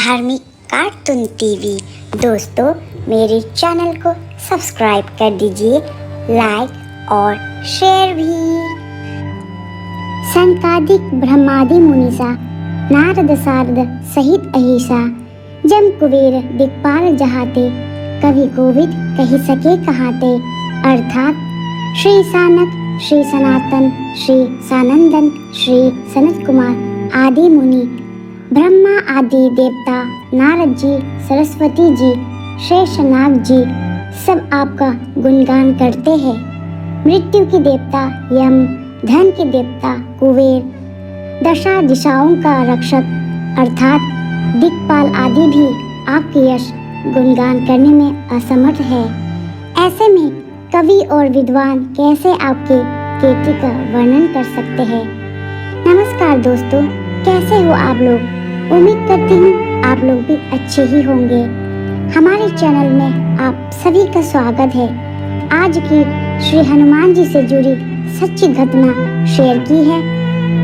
धार्मिक cartoon TV. दोस्तों, मेरे चैनल को सब्सक्राइब कर दीजिए, लाइक और शेयर भी। संकादिक ब्रह्मादि मुनीसा नारद सारद सहित अहिसा, जम कुबेर दिक्पाल जहाते, कवि कोविद कही सके कहाते। अर्थात श्री सानक, श्री सनातन, श्री सानंदन, श्री सनत कुमार आदि मुनि, ब्रह्मा आदि देवता, नारद जी, सरस्वती जी, शेषनाग जी सब आपका गुणगान करते हैं। मृत्यु के देवता यम, धन के देवता कुबेर, दशा दिशाओं का रक्षक अर्थात दिक्पाल आदि भी आपके यश गुणगान करने में असमर्थ है। ऐसे में कवि और विद्वान कैसे आपके कीर्ति का वर्णन कर सकते हैं। नमस्कार दोस्तों, कैसे हो आप लोग। उम्मीद करती हूँ आप लोग भी अच्छे ही होंगे। हमारे चैनल में आप सभी का स्वागत है। आज की श्री हनुमान जी से जुड़ी सच्ची घटना शेयर की है।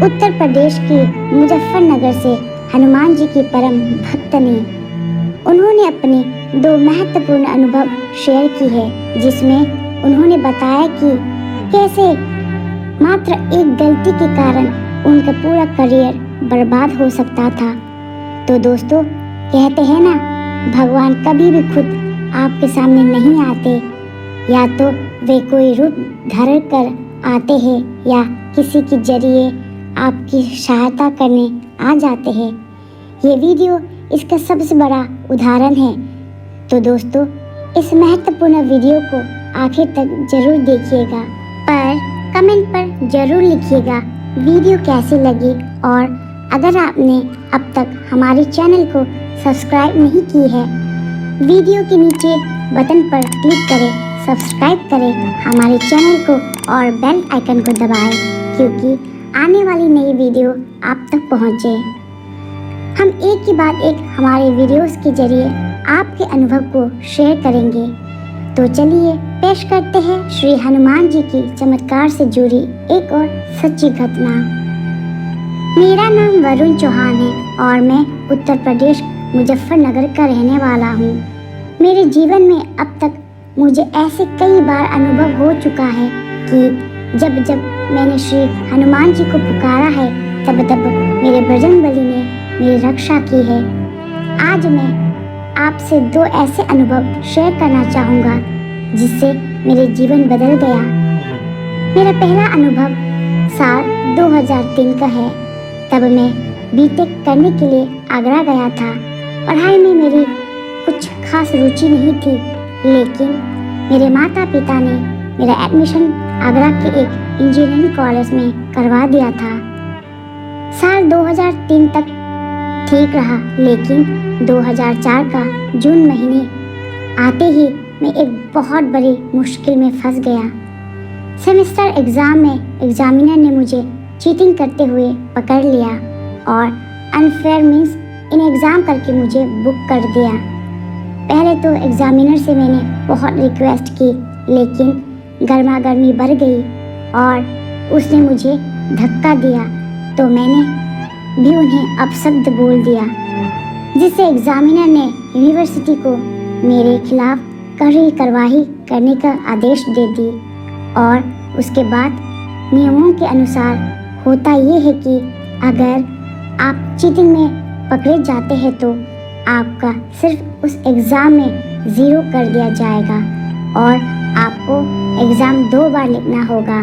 उत्तर प्रदेश के मुजफ्फरनगर से हनुमान जी की परम भक्त ने उन्होंने अपने 2 महत्वपूर्ण अनुभव शेयर की है, जिसमें उन्होंने बताया कि कैसे मात्र एक गलती के कारण उनका पूरा करियर बर्बाद हो सकता था। तो दोस्तों, कहते हैं ना, भगवान कभी भी खुद आपके सामने नहीं आते, या तो वे कोई रूप धारण कर आते हैं या किसी के जरिए आपकी सहायता करने आ जाते हैं। ये वीडियो इसका सबसे बड़ा उदाहरण है। तो दोस्तों, इस महत्वपूर्ण वीडियो को आखिर तक जरूर देखिएगा, पर कमेंट पर जरूर लिखिएगा वीडियो कैसी लगी। और अगर आपने अब तक हमारे चैनल को सब्सक्राइब नहीं की है, वीडियो के नीचे बटन पर क्लिक करें, सब्सक्राइब करें हमारे चैनल को और बेल आइकन को दबाएं, क्योंकि आने वाली नई वीडियो आप तक पहुंचे। हम एक के बाद एक हमारे वीडियोस के जरिए आपके अनुभव को शेयर करेंगे। तो चलिए पेश करते हैं श्री हनुमान जी की चमत्कार से जुड़ी एक और सच्ची घटना। मेरा नाम वरुण चौहान है और मैं उत्तर प्रदेश मुजफ्फरनगर का रहने वाला हूँ। मेरे जीवन में अब तक मुझे ऐसे कई बार अनुभव हो चुका है कि जब जब मैंने श्री हनुमान जी को पुकारा है, तब तब मेरे बजरंगबली ने मेरी रक्षा की है। आज मैं आपसे 2 ऐसे अनुभव शेयर करना चाहूँगा जिससे मेरे जीवन बदल गया। मेरा पहला अनुभव साल 2003 का है। तब मैं बीटेक करने के लिए आगरा गया था। पढ़ाई में मेरी कुछ खास रुचि नहीं थी, लेकिन मेरे माता पिता ने मेरा एडमिशन आगरा के एक इंजीनियरिंग कॉलेज में करवा दिया था। साल 2003 तक ठीक रहा, लेकिन 2004 का जून महीने आते ही मैं एक बहुत बड़ी मुश्किल में फंस गया। सेमेस्टर एग्ज़ाम में एग्जामिनर ने मुझे चीटिंग करते हुए पकड़ लिया और अनफेयर मीन्स इन एग्ज़ाम करके मुझे बुक कर दिया। पहले तो एग्जामिनर से मैंने बहुत रिक्वेस्ट की, लेकिन गर्मा गर्मी बढ़ गई और उसने मुझे धक्का दिया, तो मैंने भी उन्हें अपशब्द बोल दिया, जिससे एग्जामिनर ने यूनिवर्सिटी को मेरे खिलाफ कड़ी कार्रवाई करने का आदेश दे दी। और उसके बाद नियमों के अनुसार होता ये है कि अगर आप चीटिंग में पकड़े जाते हैं तो आपका सिर्फ उस एग्ज़ाम में 0 कर दिया जाएगा और आपको एग्ज़ाम 2 बार लिखना होगा।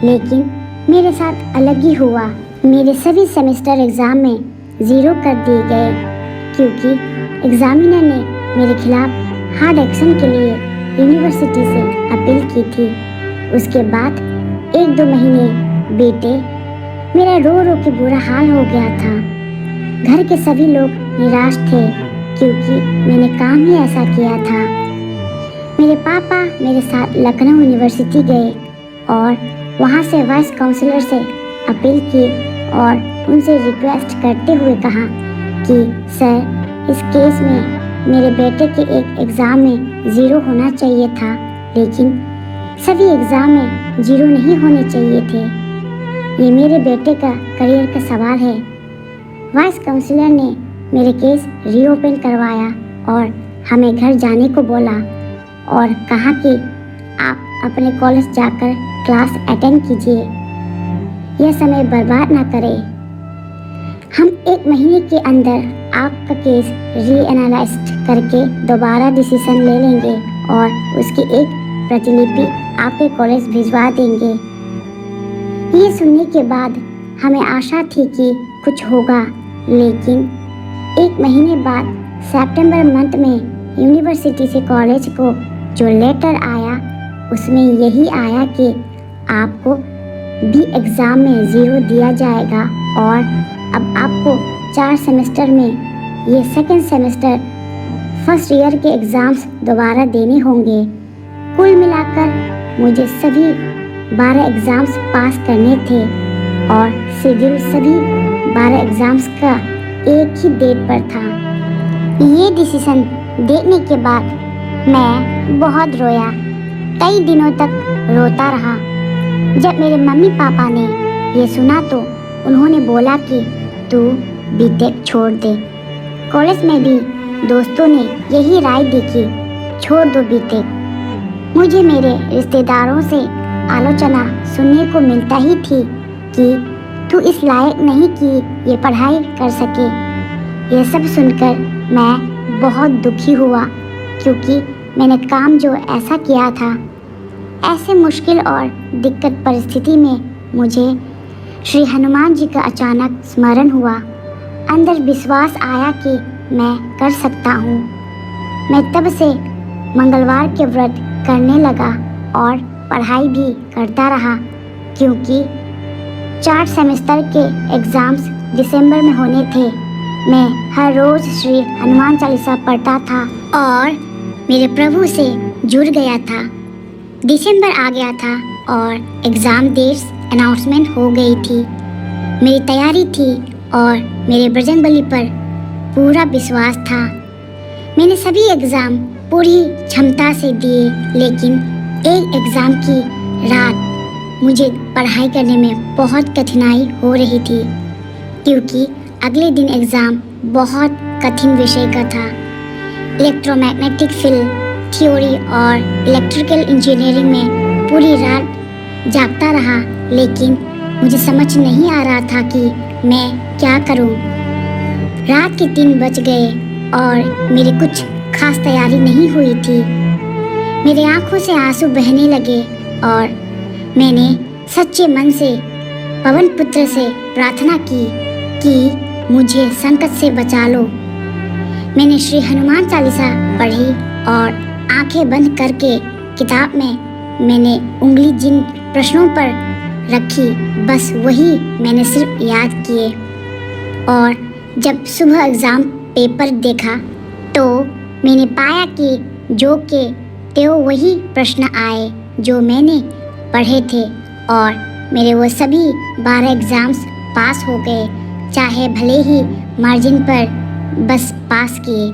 लेकिन मेरे साथ अलग ही हुआ। मेरे सभी सेमेस्टर एग्ज़ाम में 0 कर दिए गए, क्योंकि एग्ज़ामिनर ने मेरे खिलाफ हार्ड एक्शन के लिए यूनिवर्सिटी से अपील की थी। उसके बाद 1-2 महीने बीते, मेरा रो रो के बुरा हाल हो गया था। घर के सभी लोग निराश थे, क्योंकि मैंने काम ही ऐसा किया था। मेरे पापा मेरे साथ लखनऊ यूनिवर्सिटी गए और वहाँ से वाइस काउंसलर से अपील की और उनसे रिक्वेस्ट करते हुए कहा कि सर, इस केस में मेरे बेटे के एक एग्ज़ाम में 0 होना चाहिए था, लेकिन सभी एग्ज़ाम में 0 नहीं होने चाहिए थे। ये मेरे बेटे का करियर का सवाल है। वाइस काउंसलर ने मेरे केस रीओपन करवाया और हमें घर जाने को बोला और कहा कि आप अपने कॉलेज जाकर क्लास अटेंड कीजिए, यह समय बर्बाद ना करें। हम 1 महीने के अंदर आपका केस रीएनालाइज करके दोबारा डिसीजन ले लेंगे और उसकी एक प्रतिलिपि आपके कॉलेज भिजवा देंगे। ये सुनने के बाद हमें आशा थी कि कुछ होगा, लेकिन 1 महीने बाद सितंबर मंथ में यूनिवर्सिटी से कॉलेज को जो लेटर आया उसमें यही आया कि आपको बी एग्ज़ाम में 0 दिया जाएगा और अब आपको 4 सेमेस्टर में ये सेकंड सेमेस्टर फर्स्ट ईयर के एग्ज़ाम्स दोबारा देने होंगे। कुल मिलाकर मुझे सभी 12 एग्ज़ाम्स पास करने थे और शेड्यूल सभी 12 एग्ज़ाम्स का एक ही डेट पर था। ये डिसीजन देखने के बाद मैं बहुत रोया, कई दिनों तक रोता रहा। जब मेरे मम्मी पापा ने ये सुना तो उन्होंने बोला कि तू बीटेक छोड़ दे। कॉलेज में भी दोस्तों ने यही राय दी कि छोड़ दो बीटेक। मुझे मेरे रिश्तेदारों से आलोचना सुनने को मिलता ही थी कि तू इस लायक नहीं कि ये पढ़ाई कर सके। ये सब सुनकर मैं बहुत दुखी हुआ, क्योंकि मैंने काम जो ऐसा किया था। ऐसे मुश्किल और दिक्कत परिस्थिति में मुझे श्री हनुमान जी का अचानक स्मरण हुआ। अंदर विश्वास आया कि मैं कर सकता हूँ। मैं तब से मंगलवार के व्रत करने लगा और पढ़ाई भी करता रहा, क्योंकि 4 सेमेस्टर के एग्ज़ाम्स दिसंबर में होने थे। मैं हर रोज़ श्री हनुमान चालीसा पढ़ता था और मेरे प्रभु से जुड़ गया था। दिसंबर आ गया था और एग्ज़ाम डेट्स अनाउंसमेंट हो गई थी। मेरी तैयारी थी और मेरे बजरंगबली पर पूरा विश्वास था। मैंने सभी एग्ज़ाम पूरी क्षमता से दिए, लेकिन एक एग्ज़ाम की रात मुझे पढ़ाई करने में बहुत कठिनाई हो रही थी, क्योंकि अगले दिन एग्ज़ाम बहुत कठिन विषय का था। इलेक्ट्रोमैग्नेटिक फील्ड थ्योरी और इलेक्ट्रिकल इंजीनियरिंग में पूरी रात जागता रहा, लेकिन मुझे समझ नहीं आ रहा था कि मैं क्या करूं। रात के 3 बज गए और मेरी कुछ खास तैयारी नहीं हुई थी। मेरे आंखों से आंसू बहने लगे और मैंने सच्चे मन से पवन पुत्र से प्रार्थना की कि मुझे संकट से बचा लो। मैंने श्री हनुमान चालीसा पढ़ी और आंखें बंद करके किताब में मैंने उंगली जिन प्रश्नों पर रखी, बस वही मैंने सिर्फ याद किए। और जब सुबह एग्ज़ाम पेपर देखा तो मैंने पाया कि जो के त्यों वही प्रश्न आए जो मैंने पढ़े थे और मेरे वो सभी 12 एग्ज़ाम्स पास हो गए, चाहे भले ही मार्जिन पर, बस पास किए।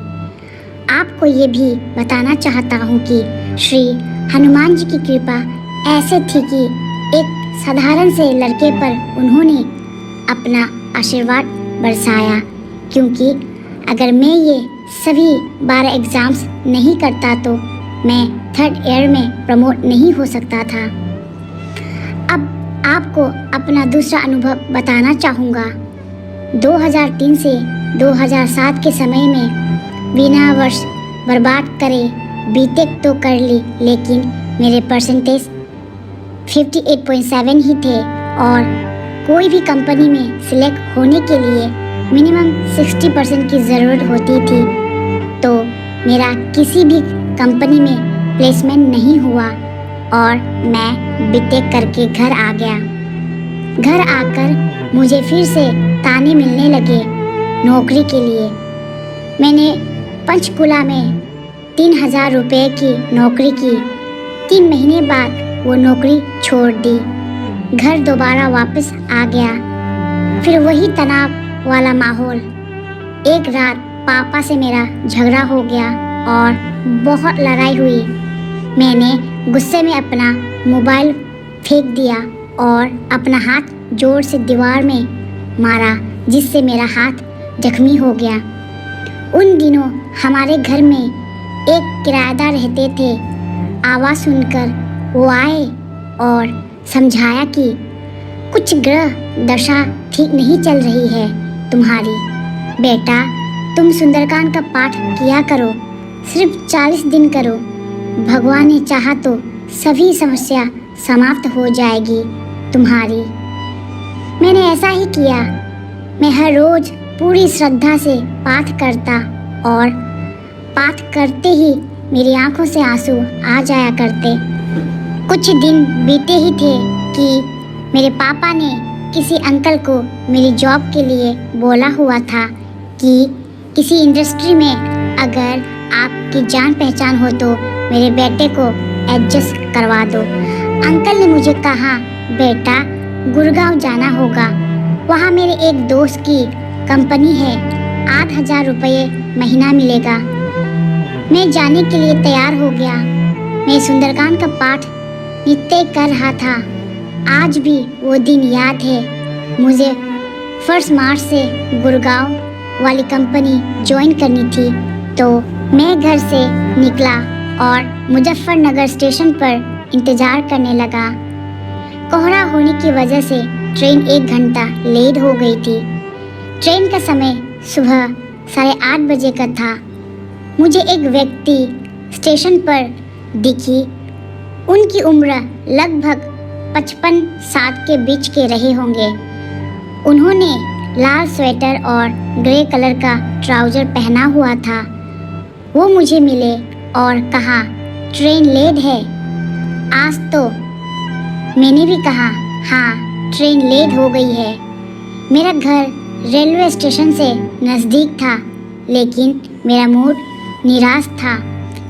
आपको ये भी बताना चाहता हूँ कि श्री हनुमान जी की कृपा ऐसे थी कि एक साधारण से लड़के पर उन्होंने अपना आशीर्वाद बरसाया, क्योंकि अगर मैं ये सभी 12 एग्ज़ाम्स नहीं करता तो मैं 3rd ईयर में प्रमोट नहीं हो सकता था। अब आपको अपना दूसरा अनुभव बताना चाहूँगा। 2003 से 2007 के समय में बिना वर्ष बर्बाद करे बीटेक तो कर ली, लेकिन मेरे परसेंटेज 58.7 ही थे और कोई भी कंपनी में सिलेक्ट होने के लिए मिनिमम 60% की ज़रूरत होती थी। तो मेरा किसी भी कंपनी में प्लेसमेंट नहीं हुआ और मैं बीटेक करके घर आ गया। घर आकर मुझे फिर से ताने मिलने लगे नौकरी के लिए। मैंने पंचकुला में 3000 रुपये की नौकरी की। 3 महीने बाद वो नौकरी छोड़ दी। घर दोबारा वापस आ गया। फिर वही तनाव वाला माहौल। एक रात पापा से मेरा झगड़ा हो गया और बहुत लड़ाई हुई। मैंने गुस्से में अपना मोबाइल फेंक दिया और अपना हाथ जोर से दीवार में मारा, जिससे मेरा हाथ जख्मी हो गया। उन दिनों हमारे घर में एक किराएदार रहते थे। आवाज़ सुनकर वो आए और समझाया कि कुछ ग्रह दशा ठीक नहीं चल रही है तुम्हारी। बेटा, तुम सुंदरकांड का पाठ किया करो, सिर्फ 40 दिन करो। भगवान ने चाहा तो सभी समस्या समाप्त हो जाएगी तुम्हारी। मैंने ऐसा ही किया। मैं हर रोज पूरी श्रद्धा से पाठ करता और पाठ करते ही मेरी आंखों से आंसू आ जाया करते। कुछ दिन बीते ही थे कि मेरे पापा ने किसी अंकल को मेरी जॉब के लिए बोला हुआ था कि किसी इंडस्ट्री में अगर आपकी जान पहचान हो तो मेरे बेटे को एडजस्ट करवा दो। अंकल ने मुझे कहा, बेटा गुड़गांव जाना होगा, वहाँ मेरे एक दोस्त की कंपनी है, 8,000 रुपये महीना मिलेगा। मैं जाने के लिए तैयार हो गया। मैं सुंदरकांड का पाठ नित्य कर रहा था। आज भी वो दिन याद है। मुझे 1 मार्च से गुड़गांव वाली कंपनी ज्वाइन करनी थी, तो मैं घर से निकला और मुजफ्फरनगर स्टेशन पर इंतज़ार करने लगा। कोहरा होने की वजह से ट्रेन 1 घंटा लेट हो गई थी। ट्रेन का समय सुबह 8:30 बजे का था। मुझे एक व्यक्ति स्टेशन पर दिखी। उनकी उम्र लगभग 55-60 के बीच के रहे होंगे। उन्होंने लाल स्वेटर और ग्रे कलर का ट्राउज़र पहना हुआ था। वो मुझे मिले और कहा, ट्रेन लेट है आज तो। मैंने भी कहा, हाँ ट्रेन लेट हो गई है। मेरा घर रेलवे स्टेशन से नज़दीक था, लेकिन मेरा मूड निराश था।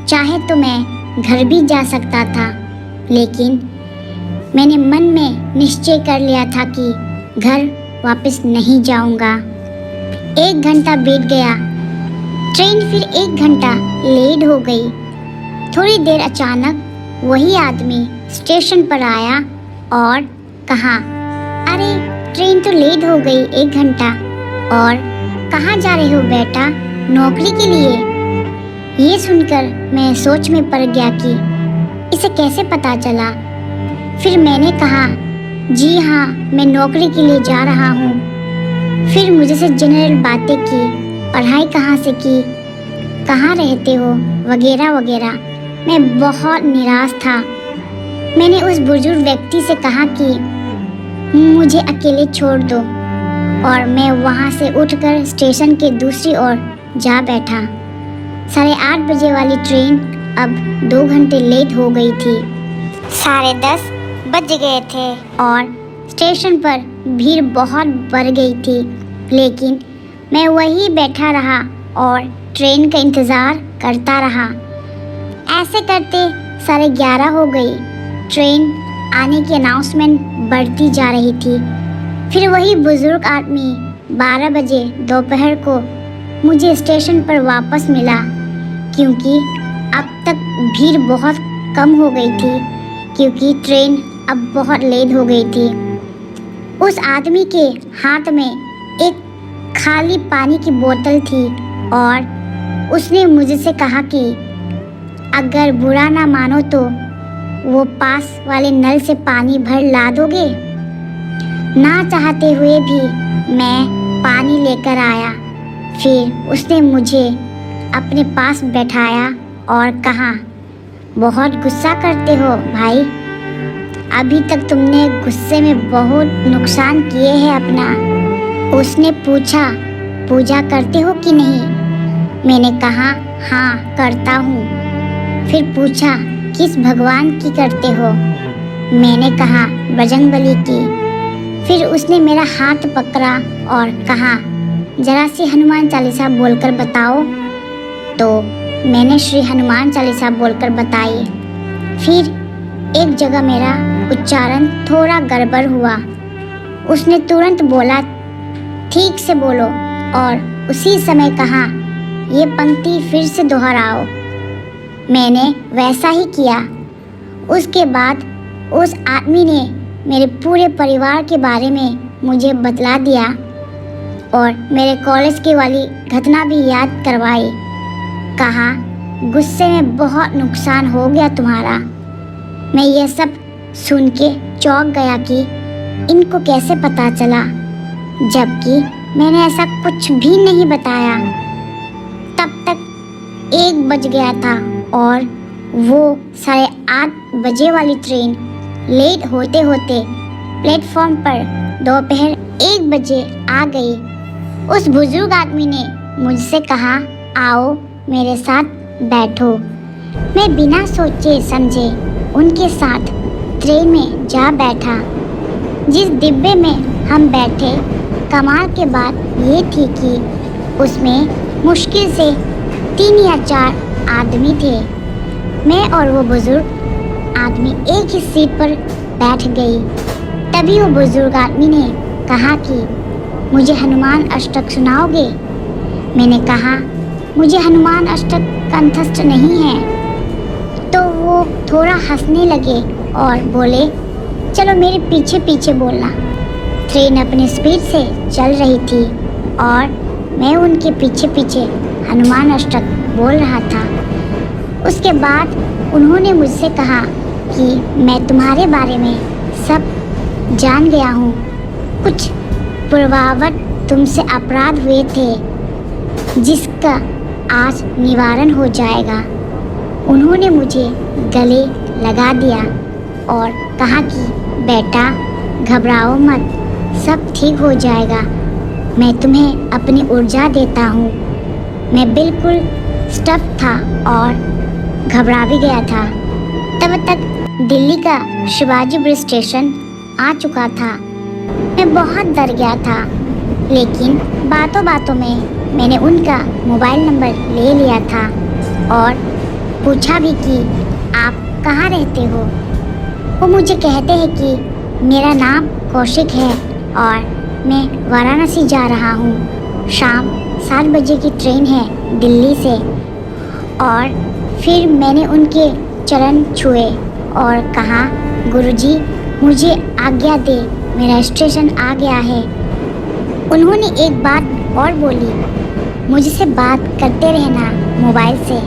चाहे तो मैं घर भी जा सकता था, लेकिन मैंने मन में निश्चय कर लिया था कि घर वापस नहीं जाऊंगा। 1 घंटा बीत गया। ट्रेन फिर 1 घंटा लेट हो गई। थोड़ी देर अचानक वही आदमी स्टेशन पर आया और कहा, अरे ट्रेन तो लेट हो गई 1 घंटा। और कहाँ जा रहे हो बेटा? नौकरी के लिए? ये सुनकर मैं सोच में पड़ गया कि इसे कैसे पता चला। फिर मैंने कहा, जी हाँ मैं नौकरी के लिए जा रहा हूँ। फिर मुझसे जनरल बातें की, पढ़ाई कहाँ से की, कहाँ रहते हो, वगैरह वगैरह। मैं बहुत निराश था। मैंने उस बुजुर्ग व्यक्ति से कहा कि मुझे अकेले छोड़ दो, और मैं वहाँ से उठकर स्टेशन के दूसरी ओर जा बैठा। 8:30 बजे वाली ट्रेन अब 2 घंटे लेट हो गई थी। 10:30 बज गए थे और स्टेशन पर भीड़ बहुत बढ़ गई थी, लेकिन मैं वहीं बैठा रहा और ट्रेन का इंतज़ार करता रहा। ऐसे करते 11:30 हो गई। ट्रेन आने की अनाउंसमेंट बढ़ती जा रही थी। फिर वही बुज़ुर्ग आदमी 12 बजे दोपहर को मुझे स्टेशन पर वापस मिला, क्योंकि अब तक भीड़ बहुत कम हो गई थी, क्योंकि ट्रेन अब बहुत लेट हो गई थी। उस आदमी के हाथ में एक खाली पानी की बोतल थी और उसने मुझसे कहा कि अगर बुरा ना मानो तो वो पास वाले नल से पानी भर ला दोगे। ना चाहते हुए भी मैं पानी लेकर आया। फिर उसने मुझे अपने पास बैठाया और कहा, बहुत गुस्सा करते हो भाई, अभी तक तुमने गुस्से में बहुत नुकसान किए हैं अपना। उसने पूछा, पूजा करते हो कि नहीं? मैंने कहा, हाँ करता हूँ। फिर पूछा, किस भगवान की करते हो? मैंने कहा, बजरंगबली की। फिर उसने मेरा हाथ पकड़ा और कहा, जरा सी हनुमान चालीसा बोलकर बताओ। तो मैंने श्री हनुमान चालीसा बोलकर बताई। फिर एक जगह मेरा उच्चारण थोड़ा गड़बड़ हुआ। उसने तुरंत बोला, ठीक से बोलो, और उसी समय कहा, ये पंक्ति फिर से दोहराओ। मैंने वैसा ही किया। उसके बाद उस आदमी ने मेरे पूरे परिवार के बारे में मुझे बतला दिया और मेरे कॉलेज की वाली घटना भी याद करवाई। कहा, गुस्से में बहुत नुकसान हो गया तुम्हारा। मैं ये सब सुन के चौंक गया कि इनको कैसे पता चला, जबकि मैंने ऐसा कुछ भी नहीं बताया। तब तक 1 बज गया था और वो 8:30 बजे वाली ट्रेन लेट होते होते प्लेटफॉर्म पर दोपहर 1 बजे आ गई। उस बुजुर्ग आदमी ने मुझसे कहा, आओ मेरे साथ बैठो। मैं बिना सोचे समझे उनके साथ ट्रेन में जा बैठा। जिस डिब्बे में हम बैठे, कमाल की बात ये थी कि उसमें मुश्किल से 3 या 4 आदमी थे। मैं और वो बुजुर्ग आदमी एक ही सीट पर बैठ गई। तभी वो बुजुर्ग आदमी ने कहा कि मुझे हनुमान अष्टक सुनाओगे? मैंने कहा, मुझे हनुमान अष्टक कंठस्थ नहीं है। तो वो थोड़ा हंसने लगे और बोले, चलो मेरे पीछे पीछे बोलना। ट्रेन अपनी स्पीड से चल रही थी और मैं उनके पीछे पीछे हनुमान अष्टक बोल रहा था। उसके बाद उन्होंने मुझसे कहा कि मैं तुम्हारे बारे में सब जान गया हूँ। कुछ पूर्वावत तुमसे अपराध हुए थे जिसका आज निवारण हो जाएगा। उन्होंने मुझे गले लगा दिया और कहा कि बेटा घबराओ मत, सब ठीक हो जाएगा। मैं तुम्हें अपनी ऊर्जा देता हूँ। मैं बिल्कुल स्टफ था और घबरा भी गया था। तब तक दिल्ली का शिवाजी ब्रिज स्टेशन आ चुका था। मैं बहुत डर गया था, लेकिन बातों बातों में मैंने उनका मोबाइल नंबर ले लिया था और पूछा भी कि आप कहाँ रहते हो। वो मुझे कहते हैं कि मेरा नाम कौशिक है और मैं वाराणसी जा रहा हूँ। शाम 7 बजे की ट्रेन है दिल्ली से। और फिर मैंने उनके चरण छुए और कहा, गुरुजी मुझे आज्ञा दे, मेरा स्टेशन आ गया है। उन्होंने एक बात और बोली, मुझसे बात करते रहना मोबाइल से।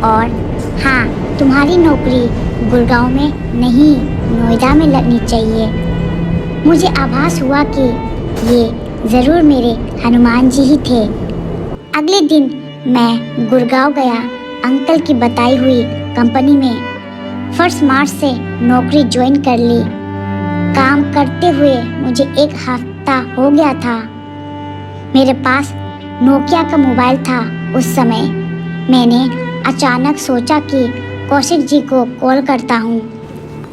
और हाँ, तुम्हारी नौकरी गुड़गांव में नहीं, नोएडा में लगनी चाहिए। मुझे आभास हुआ कि ये ज़रूर मेरे हनुमान जी ही थे। अगले दिन मैं गुड़गांव गया। अंकल की बताई हुई कंपनी में 1 मार्च से नौकरी ज्वाइन कर ली। काम करते हुए मुझे 1 हफ्ता हो गया था। मेरे पास नोकिया का मोबाइल था उस समय। मैंने अचानक सोचा कि कौशिक जी को कॉल करता हूँ।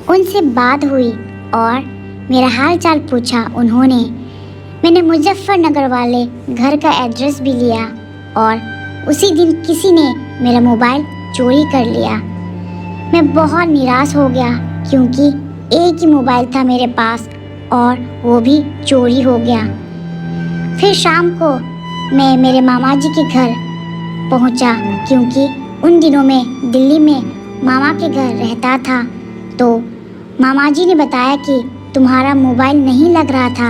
उनसे बात हुई और मेरा हाल चाल पूछा उन्होंने। मैंने मुजफ्फरनगर वाले घर का एड्रेस भी लिया और उसी दिन किसी ने मेरा मोबाइल चोरी कर लिया। मैं बहुत निराश हो गया क्योंकि एक ही मोबाइल था मेरे पास और वो भी चोरी हो गया। फिर शाम को मैं मेरे मामा जी के घर पहुंचा क्योंकि उन दिनों में दिल्ली में मामा के घर रहता था। तो मामा जी ने बताया कि तुम्हारा मोबाइल नहीं लग रहा था।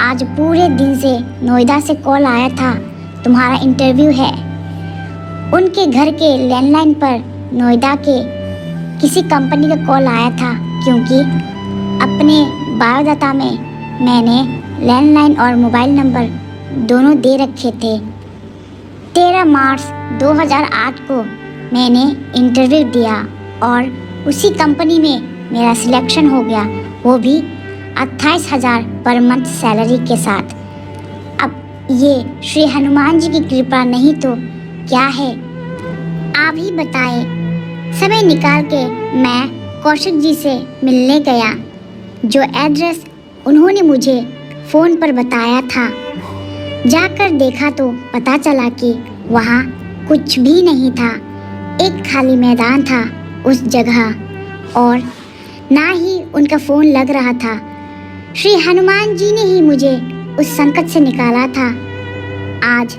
आज पूरे दिन से नोएडा से कॉल आया था, तुम्हारा इंटरव्यू है। उनके घर के लैंडलाइन पर नोएडा के किसी कंपनी का कॉल आया था क्योंकि अपने बायोडाटा में मैंने लैंडलाइन और मोबाइल नंबर दोनों दे रखे थे। 13 मार्च 2008 को मैंने इंटरव्यू दिया और उसी कंपनी में मेरा सिलेक्शन हो गया, वो भी 28,000 पर मंथ सैलरी के साथ। अब ये श्री हनुमान जी की कृपा नहीं तो क्या है, आप ही बताएं। समय निकाल के मैं कौशिक जी से मिलने गया। जो एड्रेस उन्होंने मुझे फ़ोन पर बताया था, जाकर देखा तो पता चला कि वहाँ कुछ भी नहीं था। एक खाली मैदान था उस जगह और ना ही उनका फ़ोन लग रहा था। श्री हनुमान जी ने ही मुझे उस संकट से निकाला था। आज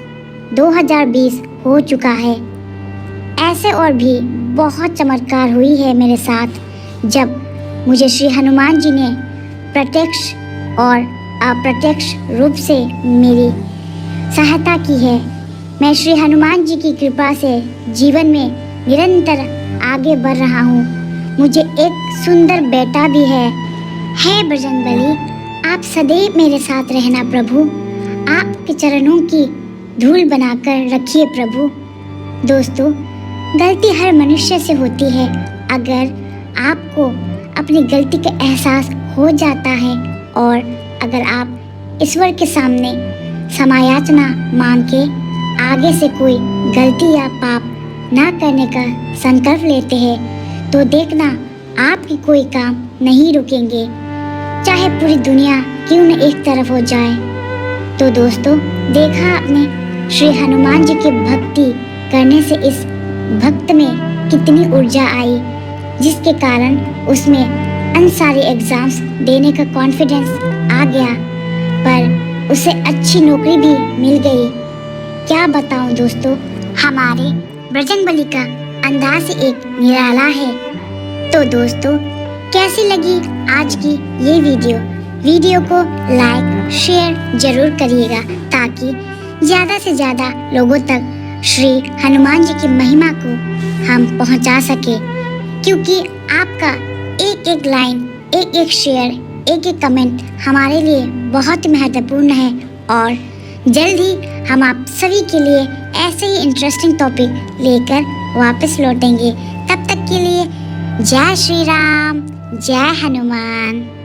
2020 हो चुका है। ऐसे और भी बहुत चमत्कार हुई है मेरे साथ जब मुझे श्री हनुमान जी ने प्रत्यक्ष और अप्रत्यक्ष रूप से मेरी सहायता की है। मैं श्री हनुमान जी की कृपा से जीवन में निरंतर आगे बढ़ रहा हूँ। मुझे एक सुंदर बेटा भी है। हे बजरंगबली, आप सदैव मेरे साथ रहना प्रभु। आपके चरणों की धूल बनाकर रखिए प्रभु। दोस्तों, गलती हर मनुष्य से होती है। अगर आपको अपनी गलती का एहसास हो जाता है और अगर आप ईश्वर के सामने क्षमायाचना मांग के आगे से कोई गलती या पाप ना करने का संकल्प लेते हैं तो देखना आपकी कोई काम नहीं रुकेंगे, चाहे पूरी दुनिया क्यों न एक तरफ हो जाए। तो दोस्तों, देखा आपने श्री हनुमान जी की भक्ति करने से इस भक्त में कितनी ऊर्जा आई, जिसके कारण उसमें अन सारे एग्जाम्स देने का कॉन्फिडेंस आ गया, पर उसे अच्छी नौकरी भी मिल गई। क्या बताऊं दोस्तों, हमारे बजरंगबली का अंदाज ही एक निराला है। तो दोस्तों, कैसी लगी आज की ये वीडियो को लाइक शेयर जरूर करिएगा ताकि ज़्यादा से ज़्यादा लोगों तक श्री हनुमान जी की महिमा को हम पहुंचा सके, क्योंकि आपका एक एक लाइन, एक एक शेयर, एक एक कमेंट हमारे लिए बहुत महत्वपूर्ण है। और जल्द ही हम आप सभी के लिए ऐसे ही इंटरेस्टिंग टॉपिक लेकर वापस लौटेंगे। तब तक के लिए जय श्री राम, जय हनुमान।